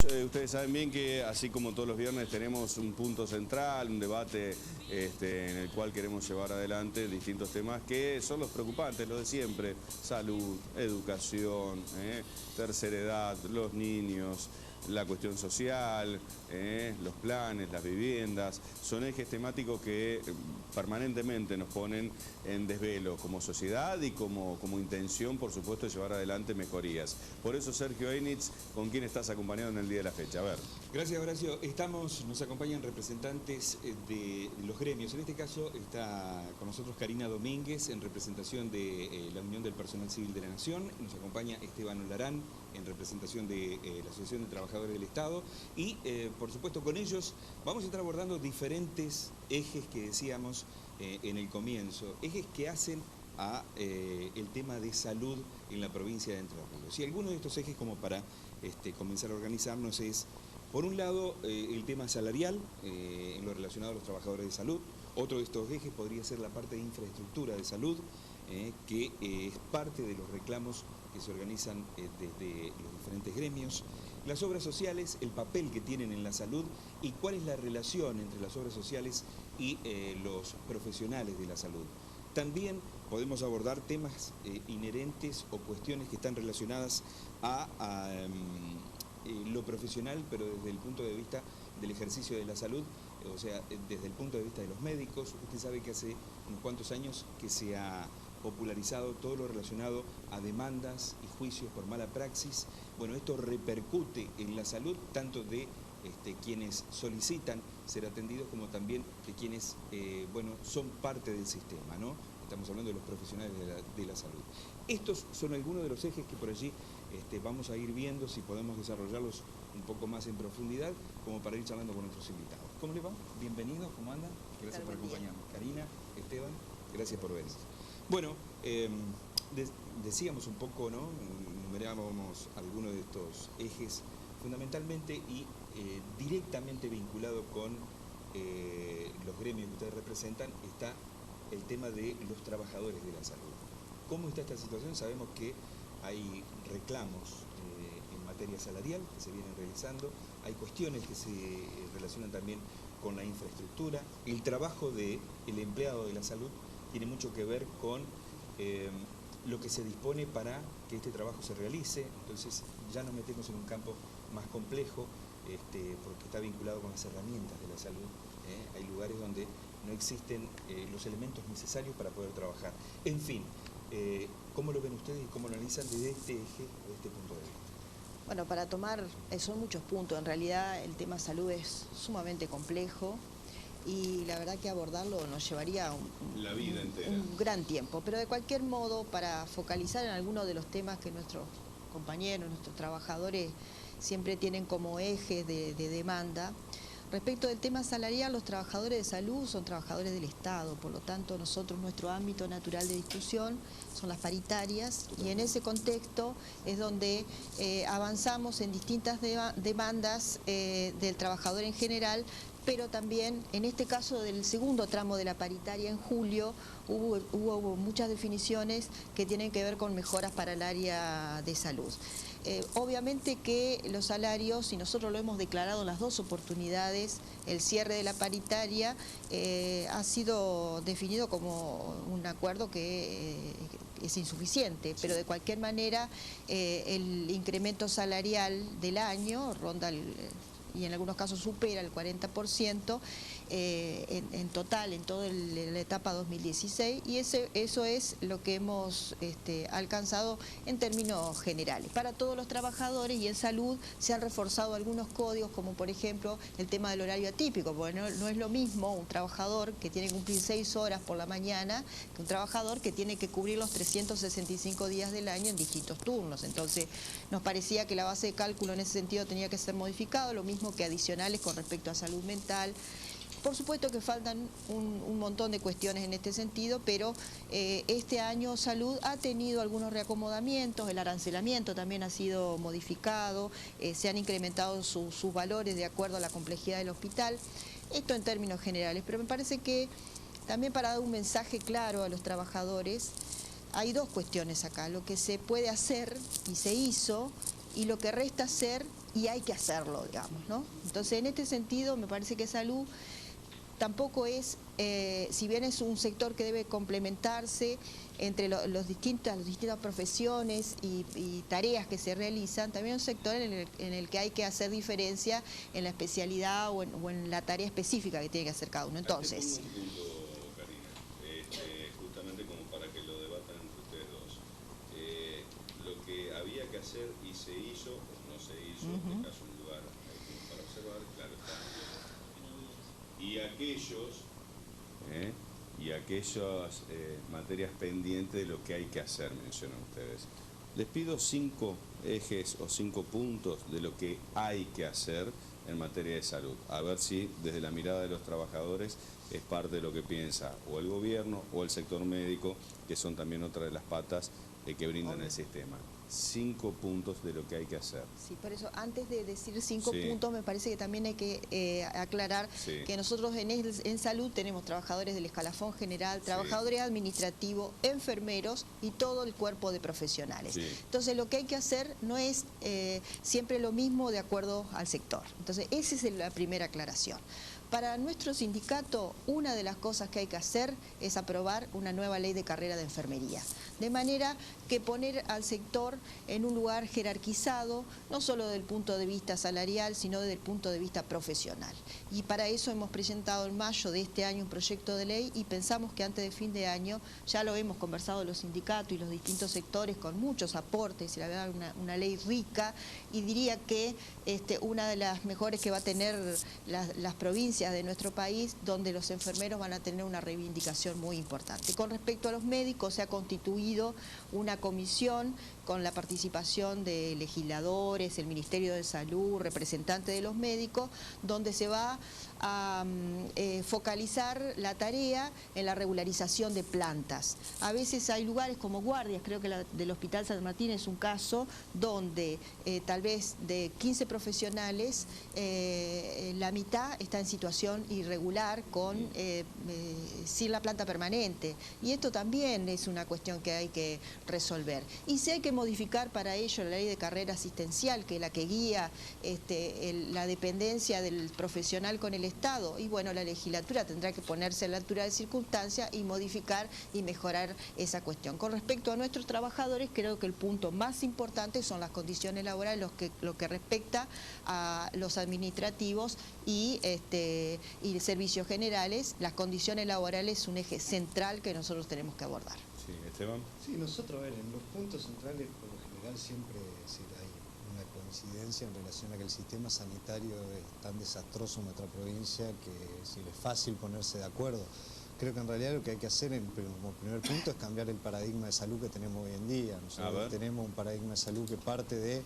Ustedes saben bien que así como todos los viernes tenemos un punto central, un debate en el cual queremos llevar adelante distintos temas que son los preocupantes, los de siempre: salud, educación, tercera edad, los niños, la cuestión social, los planes, las viviendas. Son ejes temáticos que permanentemente nos ponen en desvelo como sociedad y como intención, por supuesto, de llevar adelante mejorías. Por eso, Sergio Einitz, ¿con quién estás acompañado en el día de la fecha? A ver. Gracias, Horacio. Nos acompañan representantes de los gremios. En este caso está con nosotros Karina Domínguez en representación de la Unión del Personal Civil de la Nación. Nos acompaña Esteban Olarán en representación de la Asociación de Trabajadores del Estado. Y, por supuesto, con ellos vamos a estar abordando diferentes ejes que decíamos en el comienzo. Ejes que hacen a el tema de salud en la provincia de Entre Ríos. Y algunos de estos ejes, como para comenzar a organizarnos, es, por un lado, el tema salarial en lo relacionado a los trabajadores de salud. Otro de estos ejes podría ser la parte de infraestructura de salud, que es parte de los reclamos que se organizan desde los diferentes gremios. Las obras sociales, el papel que tienen en la salud y cuál es la relación entre las obras sociales y los profesionales de la salud. También podemos abordar temas inherentes o cuestiones que están relacionadas a lo profesional, pero desde el punto de vista del ejercicio de la salud, o sea, desde el punto de vista de los médicos. Usted sabe que hace unos cuantos años que se ha popularizado todo lo relacionado a demandas y juicios por mala praxis. Bueno, esto repercute en la salud tanto de quienes solicitan ser atendidos como también de quienes son parte del sistema, ¿no? Estamos hablando de los profesionales de la salud. Estos son algunos de los ejes que por allí vamos a ir viendo si podemos desarrollarlos un poco más en profundidad, como para ir charlando con nuestros invitados. ¿Cómo le va? Bienvenidos, ¿cómo andan? Gracias por acompañarnos. Karina, Esteban, gracias por vernos. Bueno, decíamos un poco, ¿no? Enumerábamos algunos de estos ejes fundamentalmente y directamente vinculado con los gremios que ustedes representan. Está el tema de los trabajadores de la salud. ¿Cómo está esta situación? Sabemos que hay reclamos en materia salarial que se vienen realizando, hay cuestiones que se relacionan también con la infraestructura. El trabajo del empleado de la salud tiene mucho que ver con lo que se dispone para que este trabajo se realice. Entonces ya nos metemos en un campo más complejo, porque está vinculado con las herramientas de la salud. Hay lugares donde no existen los elementos necesarios para poder trabajar. En fin, ¿cómo lo ven ustedes y cómo lo analizan desde este eje, desde este punto de vista? Bueno, para tomar, son muchos puntos. En realidad el tema salud es sumamente complejo y la verdad que abordarlo nos llevaría la vida entera, un gran tiempo. Pero de cualquier modo, para focalizar en algunos de los temas que nuestros compañeros, nuestros trabajadores siempre tienen como ejes de demanda. Respecto del tema salarial, los trabajadores de salud son trabajadores del Estado, por lo tanto nuestro ámbito natural de discusión son las paritarias, y en ese contexto es donde avanzamos en distintas demandas del trabajador en general, pero también en este caso del segundo tramo de la paritaria en julio hubo muchas definiciones que tienen que ver con mejoras para el área de salud. Obviamente que los salarios, y nosotros lo hemos declarado en las dos oportunidades, el cierre de la paritaria ha sido definido como un acuerdo que es insuficiente, pero de cualquier manera el incremento salarial del año ronda y en algunos casos supera el 40% en total, en toda la etapa 2016, y eso es lo que hemos alcanzado en términos generales. Para todos los trabajadores y en salud se han reforzado algunos códigos, como por ejemplo el tema del horario atípico, porque no es lo mismo un trabajador que tiene que cumplir 6 horas por la mañana que un trabajador que tiene que cubrir los 365 días del año en distintos turnos. Entonces nos parecía que la base de cálculo en ese sentido tenía que ser modificado, lo mismo que adicionales con respecto a salud mental. Por supuesto que faltan un montón de cuestiones en este sentido, pero este año salud ha tenido algunos reacomodamientos, el arancelamiento también ha sido modificado, se han incrementado sus valores de acuerdo a la complejidad del hospital, esto en términos generales, pero me parece que también para dar un mensaje claro a los trabajadores, hay dos cuestiones acá: lo que se puede hacer y se hizo, y lo que resta hacer y hay que hacerlo, digamos, ¿no? Entonces, en este sentido, me parece que salud tampoco es, si bien es un sector que debe complementarse entre las distintas profesiones y tareas que se realizan, también es un sector en el que hay que hacer diferencia en la especialidad o en la tarea específica que tiene que hacer cada uno. Entonces, justamente como para que lo debatan entre ustedes dos. Lo que había que hacer y se hizo o no se hizo, en caso un lugar para observar, claro está. Y aquellas materias pendientes de lo que hay que hacer, mencionan ustedes. Les pido 5 ejes o 5 puntos de lo que hay que hacer en materia de salud. A ver si desde la mirada de los trabajadores es parte de lo que piensa o el gobierno o el sector médico, que son también otra de las patas que brindan el sistema. 5 puntos de lo que hay que hacer. Sí, por eso antes de decir 5 puntos, me parece que también hay que aclarar que nosotros en salud tenemos trabajadores del escalafón general, trabajadores administrativos, enfermeros y todo el cuerpo de profesionales. Entonces lo que hay que hacer no es siempre lo mismo de acuerdo al sector. Entonces esa es la primera aclaración. Para nuestro sindicato, una de las cosas que hay que hacer es aprobar una nueva ley de carrera de enfermería. De manera que poner al sector en un lugar jerarquizado, no solo desde el punto de vista salarial, sino desde el punto de vista profesional. Y para eso hemos presentado en mayo de este año un proyecto de ley y pensamos que antes de fin de año, ya lo hemos conversado los sindicatos y los distintos sectores con muchos aportes, y la verdad una ley rica, y diría que una de las mejores que va a tener las provincias de nuestro país, donde los enfermeros van a tener una reivindicación muy importante. Con respecto a los médicos, se ha constituido una comisión con la participación de legisladores, el Ministerio de Salud, representantes de los médicos, donde se va a focalizar la tarea en la regularización de plantas. A veces hay lugares como guardias, creo que la del Hospital San Martín es un caso, donde tal vez de 15 profesionales, la mitad está en situación irregular sin la planta permanente. Y esto también es una cuestión que hay que resolver. Y si hay que modificar para ello la ley de carrera asistencial, que es la que guía la dependencia del profesional con el Estado, y bueno, la legislatura tendrá que ponerse a la altura de circunstancias y modificar y mejorar esa cuestión. Con respecto a nuestros trabajadores, creo que el punto más importante son las condiciones laborales, lo que respecta a los administrativos y servicios generales. Las condiciones laborales es un eje central que nosotros tenemos que abordar. Sí, Esteban. Sí, nosotros, en los puntos centrales, por lo general, siempre hay una coincidencia en relación a que el sistema sanitario es tan desastroso en nuestra provincia que es fácil ponerse de acuerdo. Creo que en realidad lo que hay que hacer como primer punto es cambiar el paradigma de salud que tenemos hoy en día. Nosotros tenemos un paradigma de salud que parte de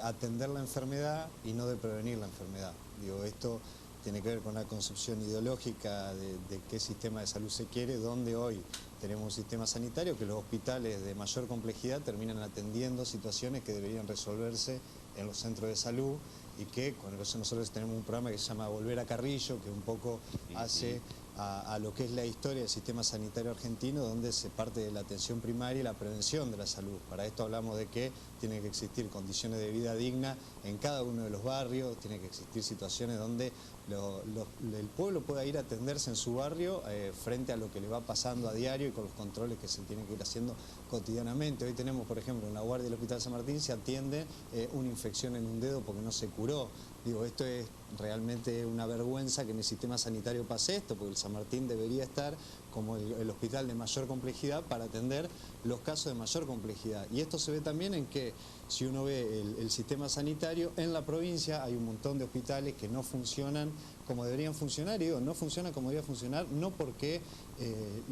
atender la enfermedad y no de prevenir la enfermedad. Digo, esto tiene que ver con la concepción ideológica de qué sistema de salud se quiere, donde hoy tenemos un sistema sanitario que los hospitales de mayor complejidad terminan atendiendo situaciones que deberían resolverse en los centros de salud, y que con eso nosotros tenemos un programa que se llama Volver a Carrillo, que un poco hace a lo que es la historia del sistema sanitario argentino, donde se parte de la atención primaria y la prevención de la salud. Para esto hablamos de que tienen que existir condiciones de vida digna en cada uno de los barrios, tiene que existir situaciones donde el pueblo pueda ir a atenderse en su barrio frente a lo que le va pasando a diario y con los controles que se tienen que ir haciendo cotidianamente. Hoy tenemos, por ejemplo, en la guardia del Hospital San Martín se atiende una infección en un dedo porque no se curó. Digo, esto es realmente una vergüenza que en el sistema sanitario pase esto, porque el San Martín debería estar como el hospital de mayor complejidad para atender los casos de mayor complejidad. Y esto se ve también en que, si uno ve el sistema sanitario, en la provincia hay un montón de hospitales que no funcionan como deberían funcionar, y digo, no funcionan como debería funcionar, no porque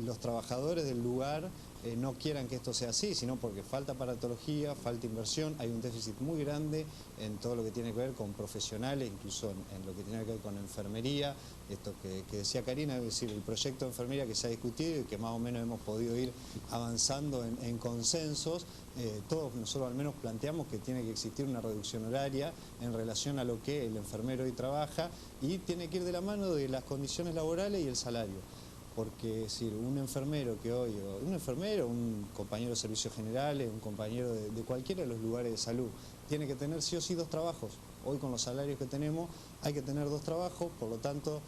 los trabajadores del lugar no quieran que esto sea así, sino porque falta aparatología, falta inversión, hay un déficit muy grande en todo lo que tiene que ver con profesionales, incluso en lo que tiene que ver con enfermería, esto que decía Karina, es decir, el proyecto de enfermería que se ha discutido y que más o menos hemos podido ir avanzando en consensos. Todos nosotros al menos planteamos que tiene que existir una reducción horaria en relación a lo que el enfermero hoy trabaja, y tiene que ir de la mano de las condiciones laborales y el salario. Porque es decir, un enfermero que hoy, un compañero de servicios generales, un compañero de cualquiera de los lugares de salud, tiene que tener sí o sí 2 trabajos. Hoy con los salarios que tenemos hay que tener 2 trabajos, por lo tanto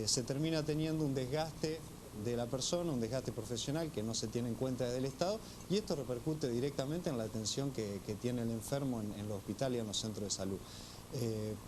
se termina teniendo un desgaste de la persona, un desgaste profesional que no se tiene en cuenta desde el Estado, y esto repercute directamente en la atención que tiene el enfermo en los hospitales y en los centros de salud.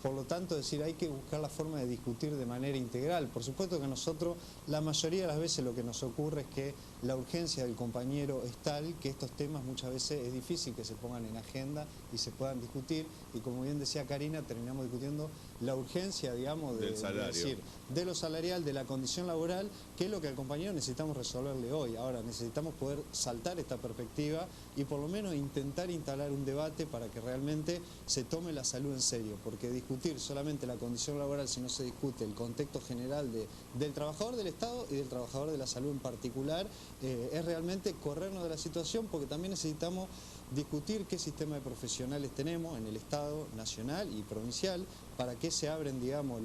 Por lo tanto, hay que buscar la forma de discutir de manera integral. Por supuesto que nosotros, la mayoría de las veces lo que nos ocurre es que la urgencia del compañero es tal que estos temas muchas veces es difícil que se pongan en agenda y se puedan discutir, y como bien decía Karina, terminamos discutiendo la urgencia, digamos, del salario, de lo salarial, de la condición laboral, que es lo que al compañero necesitamos resolverle hoy. Ahora necesitamos poder saltar esta perspectiva y por lo menos intentar instalar un debate para que realmente se tome la salud en serio, porque discutir solamente la condición laboral si no se discute el contexto general del trabajador del Estado y del trabajador de la salud en particular, es realmente corrernos de la situación, porque también necesitamos discutir qué sistema de profesionales tenemos en el Estado nacional y provincial, para qué se abren, digamos,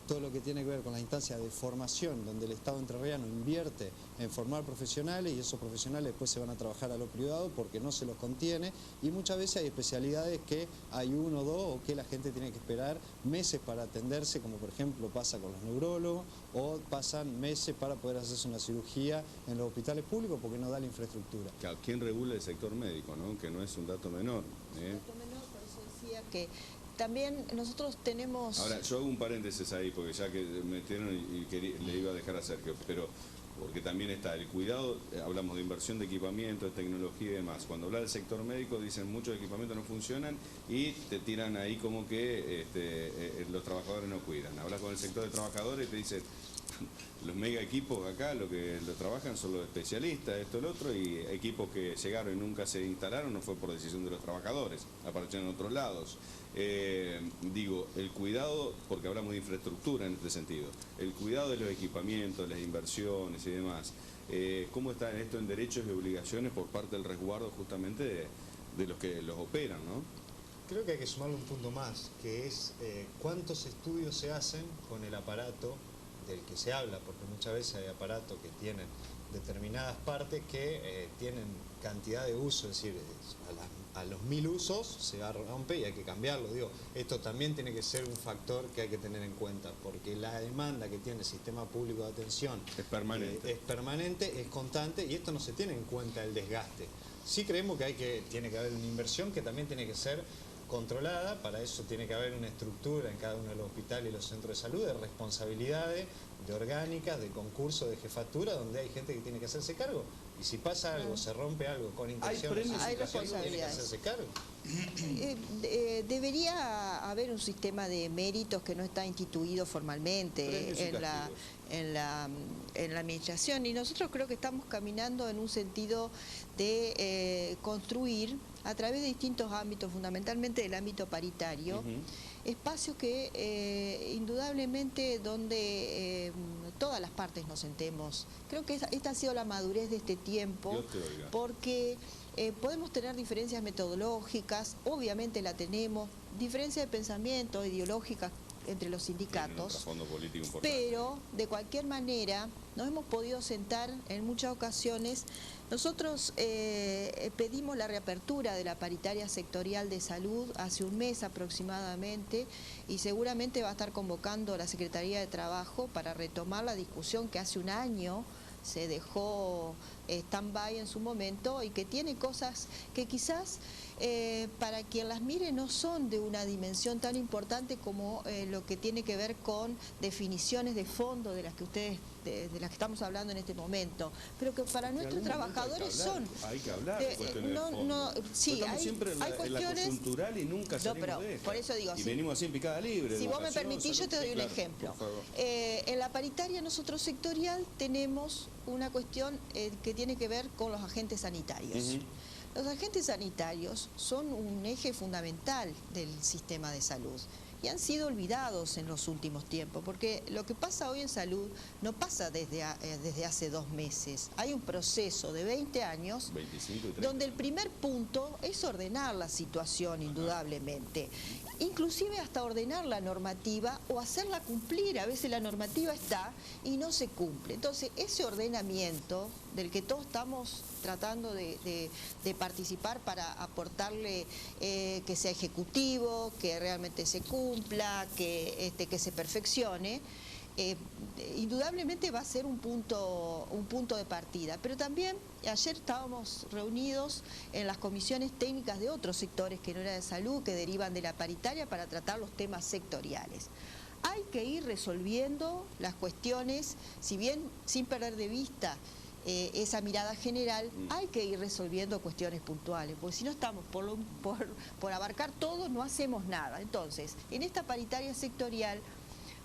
todo lo que tiene que ver con las instancias de formación, donde el Estado entrerriano invierte en formar profesionales y esos profesionales después se van a trabajar a lo privado porque no se los contiene, y muchas veces hay especialidades que hay 1 o 2 o que la gente tiene que esperar meses para atenderse, como por ejemplo pasa con los neurólogos, o pasan meses para poder hacerse una cirugía en los hospitales públicos porque no da la infraestructura. Claro, ¿quién regula el sector médico, no? Que no es un dato menor. Un dato menor, por eso decía que también nosotros tenemos... Ahora, yo hago un paréntesis ahí, porque ya que metieron le iba a dejar a Sergio, pero porque también está el cuidado, hablamos de inversión de equipamiento, de tecnología y demás. Cuando habla del sector médico dicen muchos equipamientos no funcionan y te tiran ahí como que los trabajadores no cuidan. Hablas con el sector de trabajadores y te dicen... Los mega equipos acá lo que lo trabajan son los especialistas, esto, el otro, y equipos que llegaron y nunca se instalaron no fue por decisión de los trabajadores, aparecieron en otros lados. Digo, el cuidado, porque hablamos de infraestructura en este sentido, el cuidado de los equipamientos, las inversiones y demás, ¿cómo está en esto en derechos y obligaciones por parte del resguardo justamente de los que los operan, ¿no? Creo que hay que sumarle un punto más, que es cuántos estudios se hacen con el aparato del que se habla, porque muchas veces hay aparatos que tienen determinadas partes que tienen cantidad de uso, es decir, a los 1000 usos se rompe y hay que cambiarlo. Digo, esto también tiene que ser un factor que hay que tener en cuenta, porque la demanda que tiene el sistema público de atención es permanente, es constante, y esto no se tiene en cuenta el desgaste. Sí creemos que tiene que haber una inversión que también tiene que ser controlada. Para eso tiene que haber una estructura en cada uno de los hospitales y los centros de salud, de responsabilidades, de orgánicas, de concursos, de jefatura, donde hay gente que tiene que hacerse cargo. Y si pasa algo, se rompe algo con intención, hay responsabilidades, tiene que hacerse cargo. Debería haber un sistema de méritos que no está instituido formalmente en la administración, y nosotros creo que estamos caminando en un sentido de construir a través de distintos ámbitos, fundamentalmente del ámbito paritario, espacios que indudablemente donde todas las partes nos sentemos. Creo que esta ha sido la madurez de este tiempo, porque podemos tener diferencias metodológicas, obviamente la tenemos, diferencias de pensamiento, ideológicas entre los sindicatos, pero de cualquier manera nos hemos podido sentar en muchas ocasiones. Nosotros pedimos la reapertura de la paritaria sectorial de salud hace un mes aproximadamente, y seguramente va a estar convocando la Secretaría de Trabajo para retomar la discusión que hace un año se dejó stand-by en su momento, y que tiene cosas que quizás para quien las mire no son de una dimensión tan importante como lo que tiene que ver con definiciones de fondo de las que de las que estamos hablando en este momento, pero que para nuestros trabajadores son... Hay que hablar de cuestiones de fondo. Sí, estamos siempre en la coyuntural y nunca salimos de esta. Por eso digo, y venimos así en picada libre. Si vos me permitís, yo te doy un ejemplo. En la paritaria nosotros sectorial tenemos una cuestión que tiene que ver con los agentes sanitarios. Los agentes sanitarios son un eje fundamental del sistema de salud y han sido olvidados en los últimos tiempos, porque lo que pasa hoy en salud no pasa desde hace 2 meses. Hay un proceso de 20 años 25 y 30, donde el primer punto es ordenar la situación, indudablemente. inclusive hasta ordenar la normativa o hacerla cumplir. A veces la normativa está y no se cumple. Entonces, ese ordenamiento del que todos estamos tratando de participar para aportarle que sea ejecutivo, que realmente se cumpla, que se perfeccione, indudablemente va a ser un punto de partida. Pero también ayer estábamos reunidos en las comisiones técnicas de otros sectores que no era de salud, que derivan de la paritaria, para tratar los temas sectoriales. Hay que ir resolviendo las cuestiones, si bien sin perder de vista esa mirada general, hay que ir resolviendo cuestiones puntuales, porque si no estamos por abarcar todo, no hacemos nada. Entonces, en esta paritaria sectorial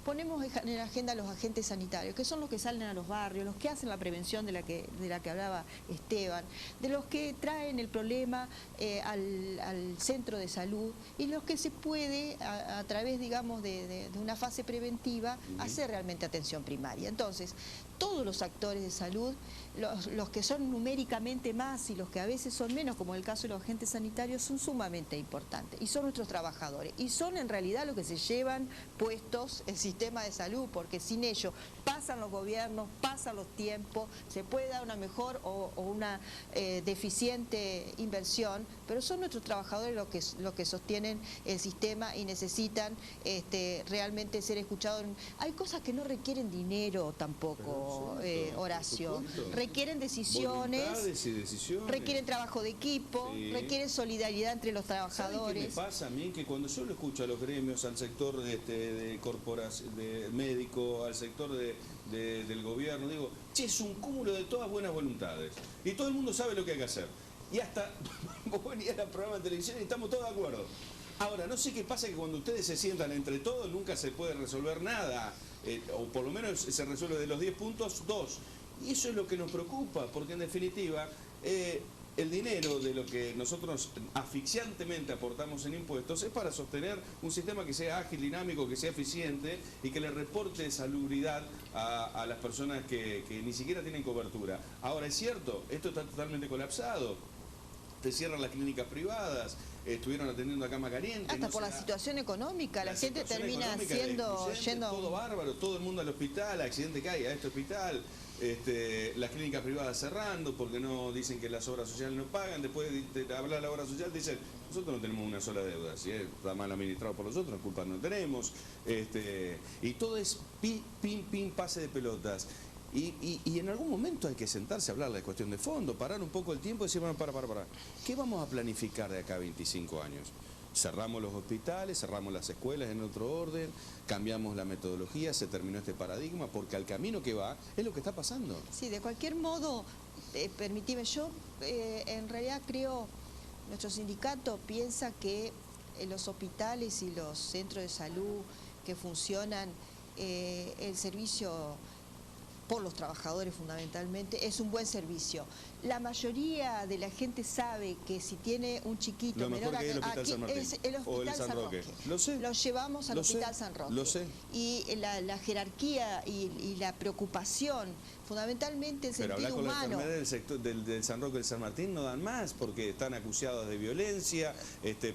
ponemos en la agenda a los agentes sanitarios, que son los que salen a los barrios, los que hacen la prevención de la que hablaba Esteban, de los que traen el problema al centro de salud, y los que se puede, a través, digamos, de una fase preventiva, hacer realmente atención primaria. Entonces, todos los actores de salud, los que son numéricamente más y los que a veces son menos, como el caso de los agentes sanitarios, son sumamente importantes, y son nuestros trabajadores, y son en realidad los que se llevan puestos el sistema de salud, porque sin ellos pasan los gobiernos, pasan los tiempos, se puede dar una mejor o una deficiente inversión, pero son nuestros trabajadores los que sostienen el sistema y necesitan realmente ser escuchados. Hay cosas que no requieren dinero tampoco, Horacio, requieren decisiones, requieren trabajo de equipo, requieren solidaridad entre los trabajadores. ¿Qué me pasa a mí? Que cuando yo lo escucho a los gremios, al sector de corporación, de médico, al sector del gobierno, digo, che, es un cúmulo de todas buenas voluntades y todo el mundo sabe lo que hay que hacer, y hasta vos venís al programa de televisión y estamos todos de acuerdo. Ahora, no sé qué pasa, que cuando ustedes se sientan entre todos nunca se puede resolver nada, o por lo menos se resuelve de los 10 puntos, 2. Y eso es lo que nos preocupa, porque en definitiva el dinero de lo que nosotros asfixiantemente aportamos en impuestos es para sostener un sistema que sea ágil, dinámico, que sea eficiente y que le reporte salubridad a las personas que ni siquiera tienen cobertura. Ahora, es cierto, esto está totalmente colapsado. Te cierran las clínicas privadas, estuvieron atendiendo a cama caliente. Hasta por la situación económica, la gente termina yendo... Todo bárbaro, todo el mundo al hospital, accidente cae a este hospital, las clínicas privadas cerrando porque no dicen que las obras sociales no pagan. Después de hablar de la obra social dicen, nosotros no tenemos una sola deuda, si está mal administrado por nosotros, culpa no tenemos. Y todo es pin, pase de pelotas. Y en algún momento hay que sentarse a hablar de cuestión de fondo, parar un poco el tiempo y decir, bueno, para. ¿Qué vamos a planificar de acá a 25 años? Cerramos los hospitales, cerramos las escuelas en otro orden, cambiamos la metodología, se terminó este paradigma, porque al camino que va es lo que está pasando. Sí, de cualquier modo, permitime, yo en realidad creo, nuestro sindicato piensa que los hospitales y los centros de salud que funcionan, el servicio por los trabajadores fundamentalmente, es un buen servicio. La mayoría de la gente sabe que si tiene un chiquito menor, aquí es el Hospital San Roque. Lo sé. Lo llevamos al Hospital San Roque. Lo sé. Y la jerarquía y la preocupación, fundamentalmente el sentido humano. Pero hablar con la enfermedad del San Roque y del San Martín no dan más, porque están acusados de violencia,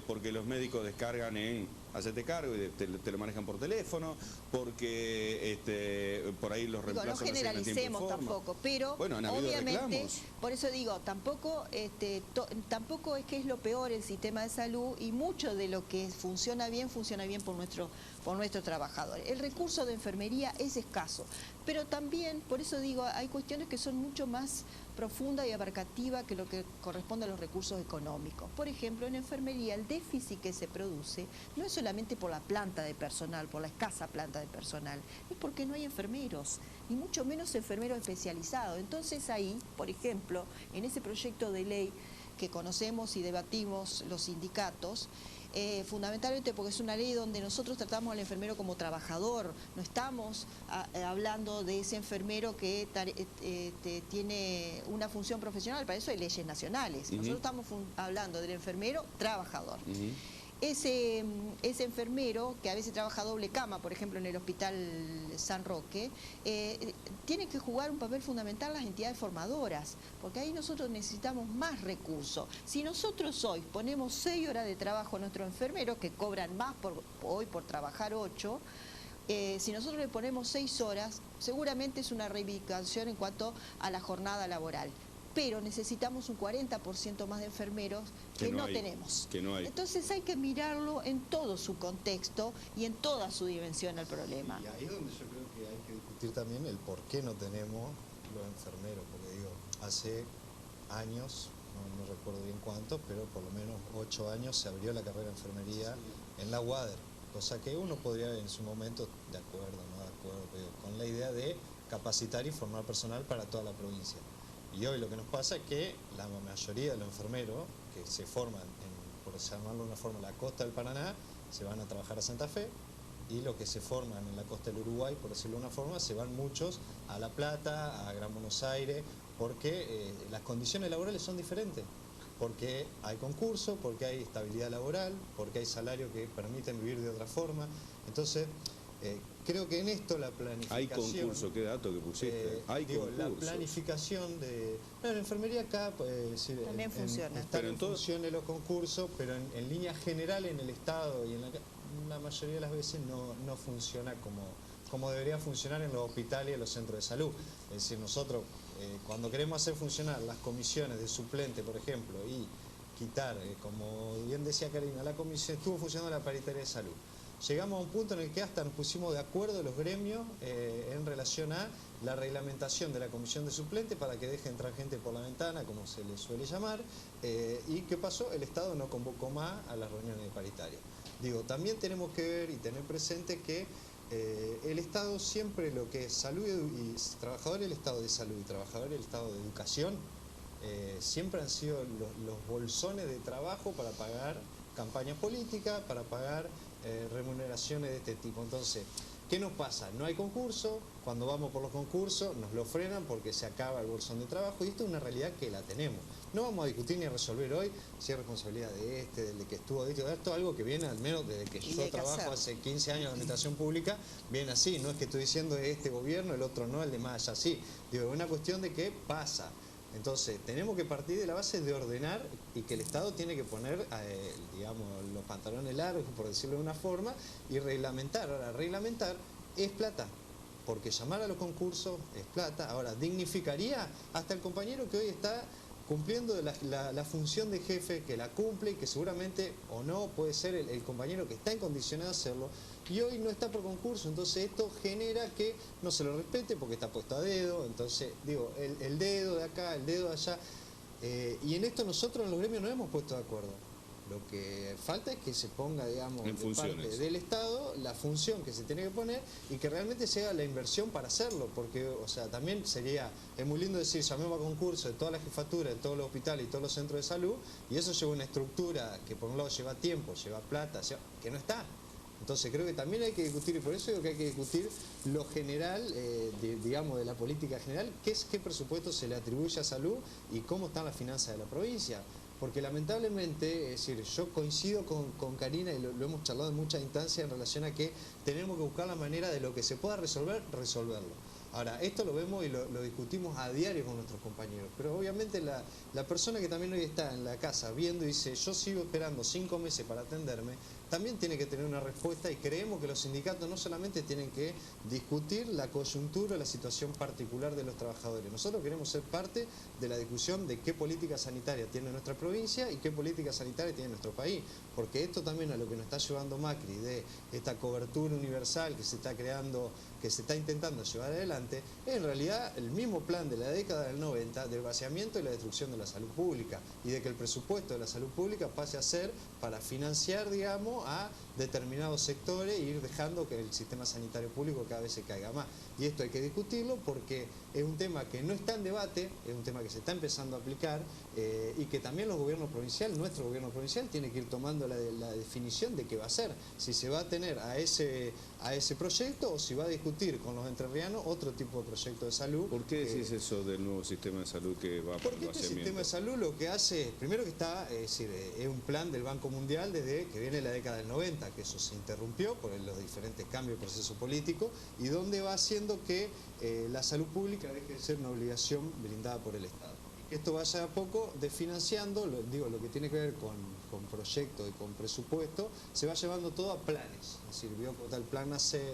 porque los médicos descargan en hacete cargo y te lo manejan por teléfono, porque por ahí los reemplazos no generalicemos tampoco, pero bueno, obviamente, por eso digo, tampoco es que es lo peor el sistema de salud, y mucho de lo que funciona bien por nuestros trabajadores. El recurso de enfermería es escaso, pero también, por eso digo, hay cuestiones que son mucho más profundas y abarcativas que lo que corresponde a los recursos económicos. Por ejemplo, en enfermería el déficit que se produce no es solamente por la planta de personal, por la escasa planta de personal, es porque no hay enfermeros, y mucho menos enfermeros especializados. Entonces ahí, por ejemplo, en ese proyecto de ley que conocemos y debatimos los sindicatos, fundamentalmente porque es una ley donde nosotros tratamos al enfermero como trabajador, no estamos hablando de ese enfermero que tiene una función profesional, para eso hay leyes nacionales. Nosotros estamos hablando del enfermero trabajador. ese enfermero, que a veces trabaja doble cama, por ejemplo en el Hospital San Roque, tiene que jugar un papel fundamental las entidades formadoras, porque ahí nosotros necesitamos más recursos. Si nosotros hoy ponemos 6 horas de trabajo a nuestros enfermeros, que cobran más hoy por trabajar 8, si nosotros le ponemos 6 horas, seguramente es una reivindicación en cuanto a la jornada laboral. Pero necesitamos un 40% más de enfermeros que no tenemos. Que no hay. Entonces hay que mirarlo en todo su contexto y en toda su dimensión al problema. Y ahí es donde yo creo que hay que discutir también el por qué no tenemos los enfermeros, porque digo, hace años, no recuerdo bien cuántos, pero por lo menos 8 años se abrió la carrera de enfermería en la UADER, cosa que uno podría en su momento, de acuerdo, no de acuerdo, pero con la idea de capacitar y formar personal para toda la provincia. Y hoy lo que nos pasa es que la mayoría de los enfermeros que se forman, por llamarlo de una forma, la costa del Paraná, se van a trabajar a Santa Fe, y los que se forman en la costa del Uruguay, por decirlo de una forma, se van muchos a La Plata, a Gran Buenos Aires, porque las condiciones laborales son diferentes. Porque hay concurso, porque hay estabilidad laboral, porque hay salarios que permiten vivir de otra forma. Entonces, creo que en esto la planificación... Hay concurso, qué dato que pusiste. Hay concurso. La planificación de... No, la enfermería acá también funciona. Están en función de los concursos, pero en líneas generales en el Estado y en la mayoría de las veces no funciona como debería funcionar en los hospitales y en los centros de salud. Es decir, nosotros cuando queremos hacer funcionar las comisiones de suplente, por ejemplo, y quitar, como bien decía Karina, la comisión estuvo funcionando la paritaria de salud. Llegamos a un punto en el que hasta nos pusimos de acuerdo los gremios en relación a la reglamentación de la comisión de suplente para que deje entrar gente por la ventana, como se le suele llamar. ¿Y qué pasó? El Estado no convocó más a las reuniones de paritaria. Digo, también tenemos que ver y tener presente que el Estado siempre lo que es salud y trabajadores del Estado de salud y trabajadores del Estado de educación siempre han sido los bolsones de trabajo para pagar campañas políticas, para pagar remuneraciones de este tipo. Entonces, ¿qué nos pasa? No hay concurso, cuando vamos por los concursos nos lo frenan porque se acaba el bolsón de trabajo, y esto es una realidad que la tenemos. No vamos a discutir ni a resolver hoy si es responsabilidad de del que estuvo de esto es algo que viene al menos desde que yo trabajo hace 15 años en la administración pública, viene así, no es que estoy diciendo este gobierno, el otro no, el de más allá sí. Digo, es una cuestión de qué pasa. Entonces, tenemos que partir de la base de ordenar y que el Estado tiene que poner, digamos, los pantalones largos, por decirlo de una forma, y reglamentar. Ahora, reglamentar es plata, porque llamar a los concursos es plata. Ahora, dignificaría hasta el compañero que hoy está cumpliendo la función de jefe, que la cumple y que seguramente o no puede ser el compañero que está en condiciones de hacerlo, y hoy no está por concurso. Entonces esto genera que no se lo respete porque está puesto a dedo. Entonces digo, el dedo de acá, el dedo de allá, y en esto nosotros en los gremios no hemos puesto de acuerdo. Lo que falta es que se ponga, digamos, de parte del Estado la función que se tiene que poner y que realmente se haga la inversión para hacerlo, porque, o sea, también es muy lindo decir, llamemos a concurso de toda la jefatura, de todos los hospitales y todos los centros de salud, y eso lleva una estructura que por un lado lleva tiempo, lleva plata, que no está. Entonces creo que también hay que discutir, y por eso digo que hay que discutir lo general, digamos, de la política general, qué presupuesto se le atribuye a salud y cómo están las finanzas de la provincia. Porque lamentablemente, es decir, yo coincido con Karina y lo hemos charlado en muchas instancias en relación a que tenemos que buscar la manera de lo que se pueda resolver, resolverlo. Ahora, esto lo vemos y lo discutimos a diario con nuestros compañeros, pero obviamente la persona que también hoy está en la casa viendo y dice, yo sigo esperando 5 meses para atenderme, también tiene que tener una respuesta, y creemos que los sindicatos no solamente tienen que discutir la coyuntura, la situación particular de los trabajadores. Nosotros queremos ser parte de la discusión de qué política sanitaria tiene nuestra provincia y qué política sanitaria tiene nuestro país, porque esto también a lo que nos está llevando Macri, de esta cobertura universal que se está creando, que se está intentando llevar adelante, es en realidad el mismo plan de la década del 90 del vaciamiento y la destrucción de la salud pública, y de que el presupuesto de la salud pública pase a ser para financiar, digamos, a determinados sectores e ir dejando que el sistema sanitario público cada vez se caiga más. Y esto hay que discutirlo porque es un tema que no está en debate, es un tema que se está empezando a aplicar y que también los gobiernos provinciales, nuestro gobierno provincial, tiene que ir tomando la definición de qué va a hacer, si se va a tener a ese proyecto o si va a discutir con los entrerrianos otro tipo de proyecto de salud. ¿Por qué decís eso del nuevo sistema de salud que va para el Porque este vaciamiento? sistema de salud lo que hace, primero que está, es decir, es un plan del Banco Mundial desde que viene la década del 90, que eso se interrumpió por los diferentes cambios de proceso político, y donde va haciendo que la salud pública deje de ser una obligación brindada por el Estado. Que esto vaya a poco desfinanciando, lo que tiene que ver con proyectos y con presupuesto, se va llevando todo a planes. Es decir, veo que está el plan Nacer,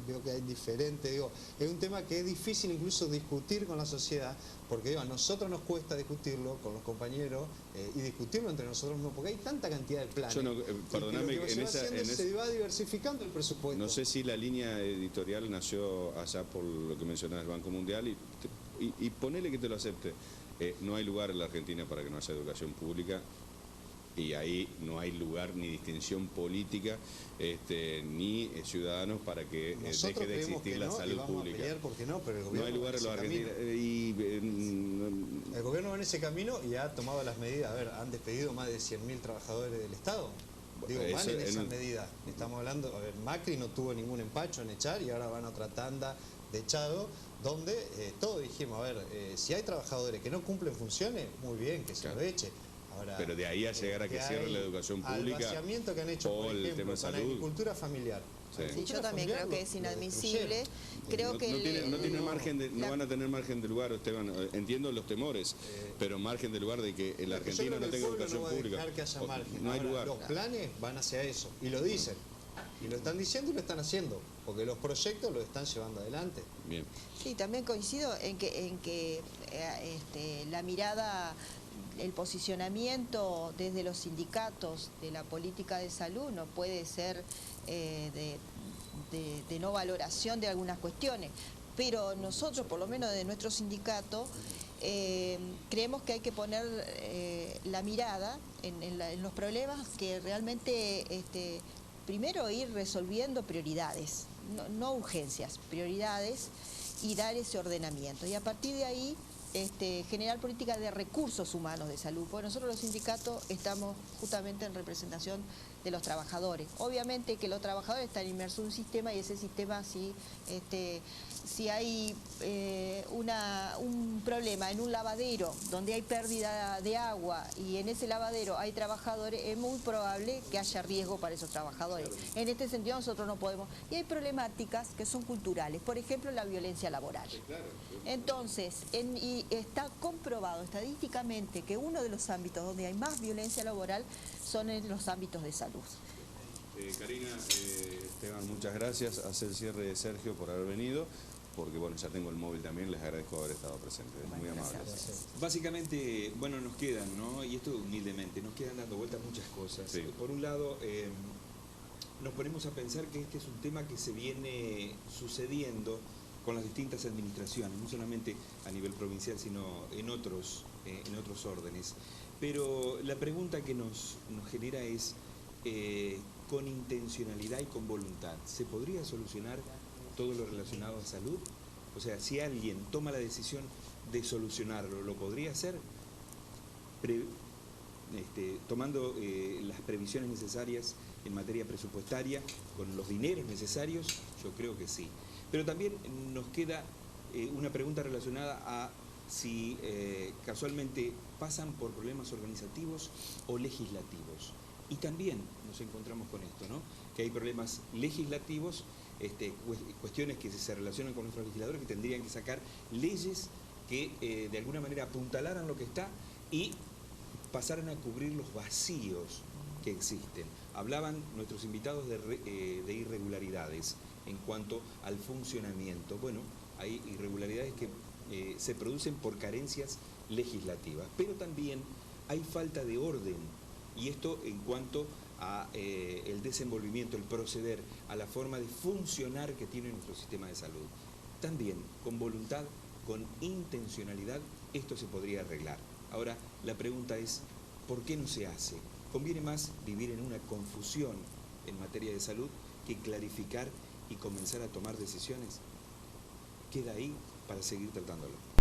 veo que hay diferentes, es un tema que es difícil incluso discutir con la sociedad, porque a nosotros nos cuesta discutirlo con los compañeros y discutirlo entre nosotros mismos, porque hay tanta cantidad de planes. Yo no, perdóname, se va diversificando el presupuesto. No sé si la línea editorial nació allá por lo que mencionás del Banco Mundial y ponele que te lo acepte. No hay lugar en la Argentina para que no haya educación pública y ahí no hay lugar ni distinción política ni ciudadanos para que deje de existir la salud pública. Porque no, pero el gobierno no hay lugar en los argentinos. El gobierno va en ese camino y ha tomado las medidas. A ver, han despedido más de 100.000 trabajadores del Estado. Van en esa medida. Estamos hablando, a ver, Macri no tuvo ningún empacho en echar y ahora van a otra tanda de echado, donde todos dijimos, a ver, si hay trabajadores que no cumplen funciones, muy bien, que se lo eche. Ahora, pero de ahí a llegar a que cierre la educación pública, al vaciamiento que han hecho, por ejemplo, con la agricultura familiar. Sí, yo también creo que es inadmisible. Creo que no van a tener margen de lugar, Esteban. Entiendo los temores, pero margen de lugar de que en la Argentina no tenga educación pública. No va a dejar que haya margen. No hay lugar. Los planes van hacia eso y lo dicen. Y lo están diciendo y lo están haciendo, porque los proyectos los están llevando adelante. Bien. Sí, también coincido en que la mirada, el posicionamiento desde los sindicatos de la política de salud no puede ser de no valoración de algunas cuestiones. Pero nosotros, por lo menos de nuestro sindicato, creemos que hay que poner la mirada en los problemas que realmente... primero ir resolviendo prioridades, no urgencias, prioridades y dar ese ordenamiento. Y a partir de ahí generar políticas de recursos humanos de salud, porque nosotros los sindicatos estamos justamente en representación de los trabajadores. Obviamente que los trabajadores están inmersos en un sistema y ese sistema si hay un problema en un lavadero donde hay pérdida de agua y en ese lavadero hay trabajadores, es muy probable que haya riesgo para esos trabajadores. En este sentido nosotros no podemos. Y hay problemáticas que son culturales, por ejemplo la violencia laboral. Entonces, y está comprobado estadísticamente que uno de los ámbitos donde hay más violencia laboral son en los ámbitos de salud. Karina, Esteban, muchas gracias. Hace el cierre de Sergio por haber venido, porque bueno, ya tengo el móvil también, les agradezco haber estado presentes, muy amables. Básicamente, bueno, nos quedan, ¿no? Y esto humildemente, nos quedan dando vueltas muchas cosas. Sí. Por un lado, nos ponemos a pensar que este es un tema que se viene sucediendo con las distintas administraciones, no solamente a nivel provincial, sino en otros órdenes. Pero la pregunta que nos genera es, con intencionalidad y con voluntad, ¿se podría solucionar todo lo relacionado a salud? O sea, si alguien toma la decisión de solucionarlo, ¿lo podría hacer? Tomando las previsiones necesarias en materia presupuestaria, con los dineros necesarios, yo creo que sí. Pero también nos queda una pregunta relacionada a si casualmente pasan por problemas organizativos o legislativos. Y también nos encontramos con esto, ¿no? Que hay problemas legislativos, cuestiones que se relacionan con nuestros legisladores que tendrían que sacar leyes que de alguna manera apuntalaran lo que está y pasaran a cubrir los vacíos que existen. Hablaban nuestros invitados de irregularidades en cuanto al funcionamiento. Bueno, hay irregularidades que se producen por carencias legislativas, pero también hay falta de orden, y esto en cuanto a el desenvolvimiento, el proceder, a la forma de funcionar que tiene nuestro sistema de salud. También, con voluntad, con intencionalidad, esto se podría arreglar. Ahora, la pregunta es, ¿por qué no se hace? ¿Conviene más vivir en una confusión en materia de salud que clarificar y comenzar a tomar decisiones. Queda ahí para seguir tratándolo.